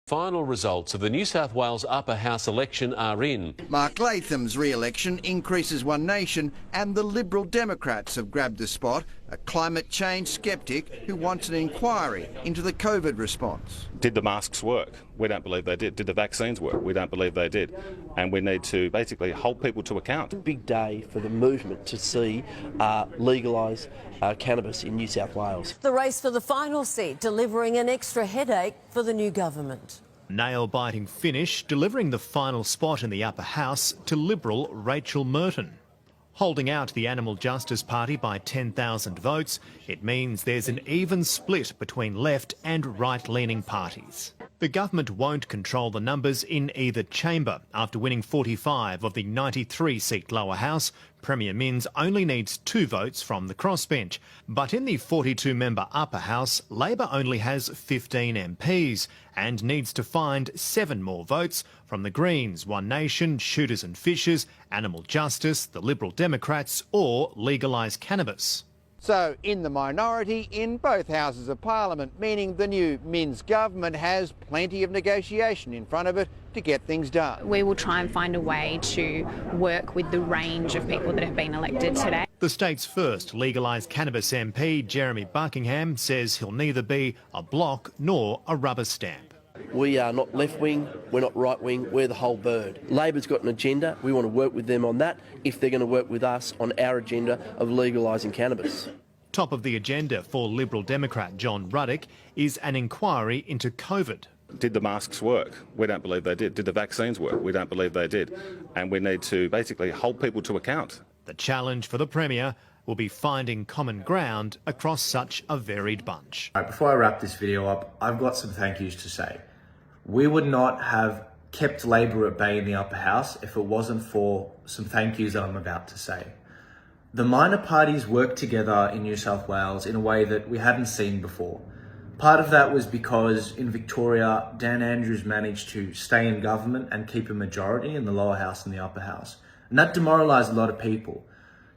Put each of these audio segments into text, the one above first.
Final results of the New South Wales Upper House election are in. Mark Latham's re-election increases One Nation, and the Liberal Democrats have grabbed the spot, a climate change sceptic who wants an inquiry into the COVID response. Did the masks work? We don't believe they did. Did the vaccines work? We don't believe they did. And we need to basically hold people to account. Big day for the movement to see legalise cannabis in New South Wales. The race for the final seat, delivering an extra headache for the new government. Nail-biting finish, delivering the final spot in the upper house to Liberal Rachel Merton. Holding out the Animal Justice Party by 10,000 votes, it means there's an even split between left and right-leaning parties. The government won't control the numbers in either chamber. After winning 45 of the 93-seat lower house, Premier Minns only needs 2 votes from the crossbench. But in the 42-member upper house, Labor only has 15 MPs and needs to find 7 more votes from the Greens, One Nation, Shooters and Fishers, Animal Justice, the Liberal Democrats or legalise cannabis. So in the minority in both houses of parliament, meaning the new Minns government has plenty of negotiation in front of it to get things done. We will try and find a way to work with the range of people that have been elected today. The state's first legalised cannabis MP, Jeremy Buckingham, says he'll neither be a block nor a rubber stamp. We are not left-wing, we're not right-wing, we're the whole bird. Labor's got an agenda, we want to work with them on that if they're going to work with us on our agenda of legalising cannabis. Top of the agenda for Liberal Democrat John Ruddock is an inquiry into COVID. Did the masks work? We don't believe they did. Did the vaccines work? We don't believe they did. And we need to basically hold people to account. The challenge for the Premier will be finding common ground across such a varied bunch. Right, before I wrap this video up, I've got some thank yous to say. We would not have kept Labor at bay in the upper house if it wasn't for some thank yous that I'm about to say. The minor parties worked together in New South Wales in a way that we hadn't seen before. Part of that was because in Victoria, Dan Andrews managed to stay in government and keep a majority in the lower house and the upper house. And that demoralised a lot of people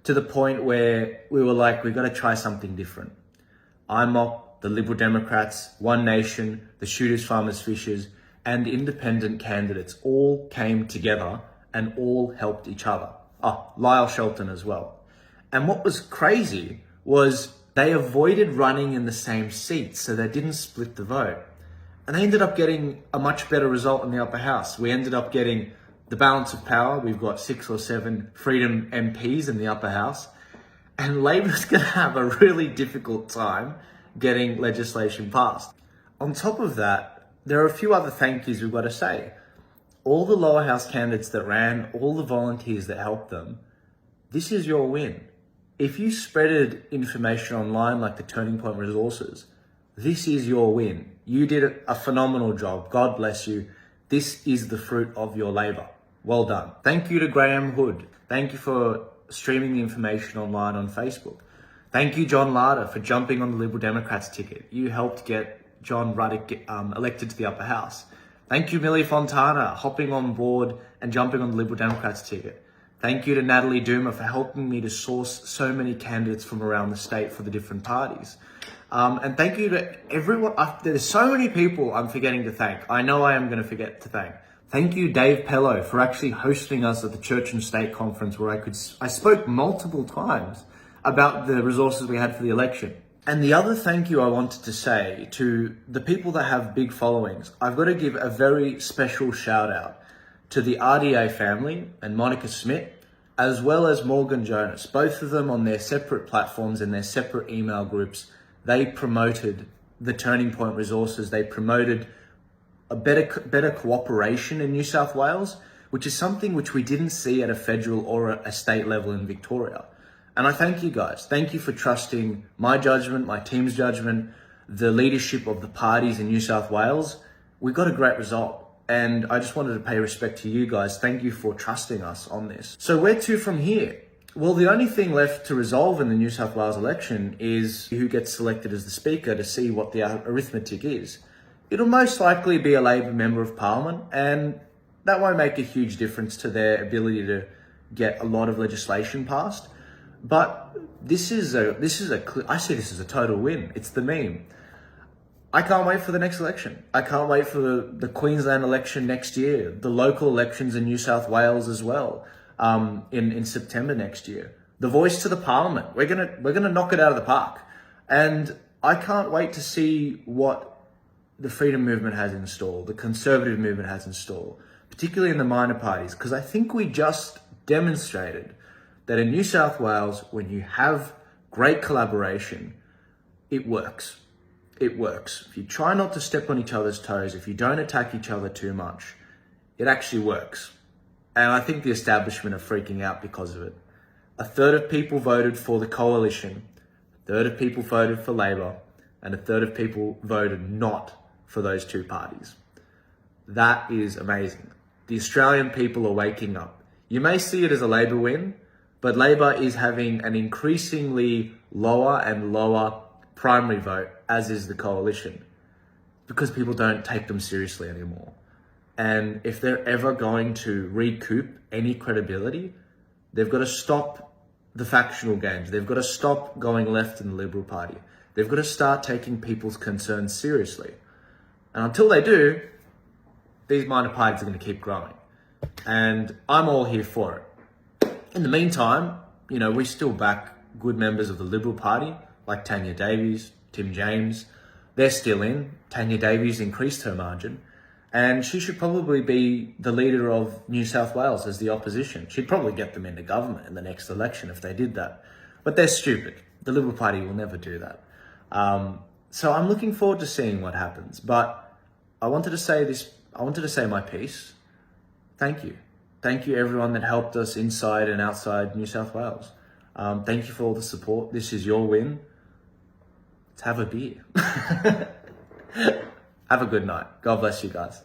to the point where we were like, we've got to try something different. IMOC, the Liberal Democrats, One Nation, the Shooters, Farmers, Fishers, and independent candidates all came together and all helped each other. Lyle Shelton as well. And what was crazy was they avoided running in the same seats, so they didn't split the vote. And they ended up getting a much better result in the upper house. We ended up getting the balance of power. We've got 6 or 7 Freedom MPs in the upper house. And Labor's going to have a really difficult time getting legislation passed. On top of that, there are a few other thank yous we've got to say. All the lower house candidates that ran, all the volunteers that helped them, this is your win. If you spreaded information online like the Turning Point Resources, this is your win. You did a phenomenal job. God bless you. This is the fruit of your labour. Well done. Thank you to Graham Hood. Thank you for streaming the information online on Facebook. Thank you, John Larder, for jumping on the Liberal Democrats ticket. You helped get John Ruddock elected to the upper house. Thank you, Millie Fontana, hopping on board and jumping on the Liberal Democrats ticket. Thank you to Natalie Duma for helping me to source so many candidates from around the state for the different parties. And thank you to everyone. There's so many people I'm forgetting to thank. I know I am going to forget to thank. Thank you, Dave Pello, for actually hosting us at the Church and State Conference where I spoke multiple times about the resources we had for the election. And the other thank you I wanted to say to the people that have big followings, I've got to give a very special shout out to the RDA family and Monica Smith, as well as Morgan Jonas. Both of them on their separate platforms and their separate email groups, they promoted the Turning Point Resources. They promoted a better cooperation in New South Wales, which is something which we didn't see at a federal or a state level in Victoria. And I thank you guys. Thank you for trusting my judgment, my team's judgment, the leadership of the parties in New South Wales. We got a great result. And I just wanted to pay respect to you guys. Thank you for trusting us on this. So where to from here? Well, the only thing left to resolve in the New South Wales election is who gets selected as the Speaker to see what the arithmetic is. It'll most likely be a Labor Member of Parliament, and that won't make a huge difference to their ability to get a lot of legislation passed. But I see this as a total win. It's the meme. I can't wait for the next election. I can't wait for the Queensland election next year, the local elections in New South Wales as well, in September next year. The voice to the parliament. We're gonna knock it out of the park. And I can't wait to see what the freedom movement has in store, the conservative movement has in store, particularly in the minor parties, because I think we just demonstrated that in New South Wales, when you have great collaboration, it works. It works. If you try not to step on each other's toes, if you don't attack each other too much, it actually works. And I think the establishment are freaking out because of it. A third of people voted for the coalition, a third of people voted for Labor, and a third of people voted not for those two parties. That is amazing. The Australian people are waking up. You may see it as a Labor win, but Labor is having an increasingly lower and lower primary vote, as is the coalition, because people don't take them seriously anymore. And if they're ever going to recoup any credibility, they've got to stop the factional games. They've got to stop going left in the Liberal Party. They've got to start taking people's concerns seriously. And until they do, these minor parties are going to keep growing. And I'm all here for it. In the meantime, we still back good members of the Liberal Party, like Tanya Davies, Tim James. They're still in. Tanya Davies increased her margin. And she should probably be the leader of New South Wales as the opposition. She'd probably get them into government in the next election if they did that. But they're stupid. The Liberal Party will never do that. So I'm looking forward to seeing what happens. But I wanted to say this. I wanted to say my piece. Thank you. Thank you everyone that helped us inside and outside New South Wales. Thank you for all the support. This is your win. Let's have a beer. Have a good night. God bless you guys.